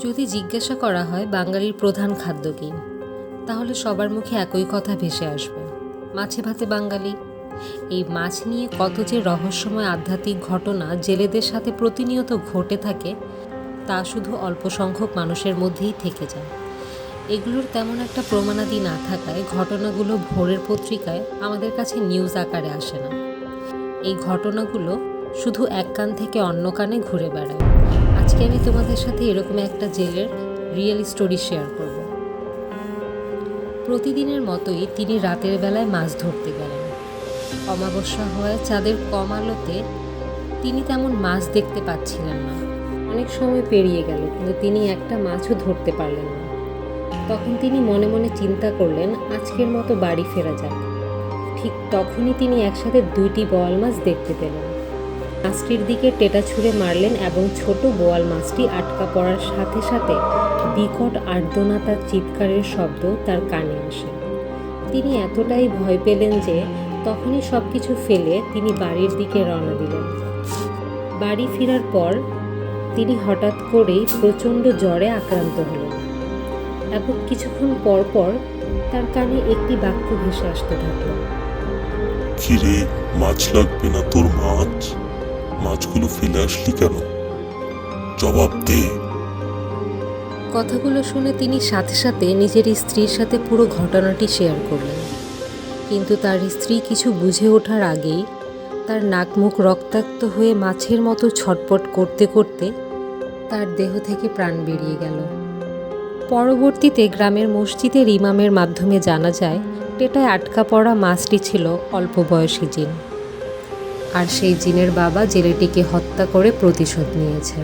যদি জিজ্ঞাসা করা হয় বাঙালির প্রধান খাদ্য কী, তাহলে সবার মুখে একই কথা ভেসে আসবে, মাছে ভাতে বাঙালি। এই মাছ নিয়ে কত যে রহস্যময় আধ্যাত্মিক ঘটনা জেলেদের সাথে প্রতিনিয়ত ঘটে থাকে, তা শুধু অল্প সংখ্যক মানুষের মধ্যেই থেকে যায়। এগুলোর তেমন একটা প্রমাণাদি না থাকায় ঘটনাগুলো ভোরের পত্রিকায় আমাদের কাছে নিউজ আকারে আসে না। এই ঘটনাগুলো শুধু এক কান থেকে অন্য কানে ঘুরে বেড়ায়। আজকে আমি তোমাদের সাথে এরকম একটা জেলের রিয়েল স্টোরি শেয়ার করব। প্রতিদিনের মতোই তিনি রাতের বেলায় মাছ ধরতে গেলেন। অমাবস্যা হওয়ায় চাঁদের কম আলোতে তিনি তেমন মাছ দেখতে পাচ্ছিলেন না। অনেক সময় পেরিয়ে গেল, কিন্তু তিনি একটা মাছও ধরতে পারলেন না। তখন তিনি মনে মনে চিন্তা করলেন, আজকের মতো বাড়ি ফেরা যাক। ঠিক তখনই তিনি একসাথে 2টি বোয়াল মাছ দেখতে পেলেন। মাছটির দিকে টেটা ছুঁড়ে মারলেন এবং ছোট বোয়াল মাছটি আটকা পড়ার সাথে সাথে বিকট আর্তনাদার চিৎকারের শব্দ তার কানে আসে। তিনি এতটাই ভয় পেলেন যে তখনই সব কিছু ফেলে তিনি বাড়ির দিকে রওনা দিলেন। বাড়ি ফেরার পর তিনি হঠাৎ করেই প্রচণ্ড জ্বরে আক্রান্ত হলেন এবং কিছুক্ষণ পর পর তার কানে একটি বাক্য ভেসে আসতে থাকল। কিরে, মাছ লাগবে না তোর? মাছগুলো ফেলে আসলি কেন? জবাব দে। কথাগুলো শুনে তিনি সাথে সাথে নিজের স্ত্রীর সাথে পুরো ঘটনাটি শেয়ার করলেন। কিন্তু তার স্ত্রী কিছু বুঝে ওঠার আগেই তার নাক মুখ রক্তাক্ত হয়ে মাছের মতো ছটপট করতে করতে তার দেহ থেকে প্রাণ বেরিয়ে গেল। পরবর্তীতে গ্রামের মসজিদের ইমামের মাধ্যমে জানা যায়, টেটায় আটকা পড়া মাছটি ছিল অল্প বয়সী জিন, আর সেই জিনের বাবা জেলেটিকে হত্যা করে প্রতিশোধ নিয়েছে।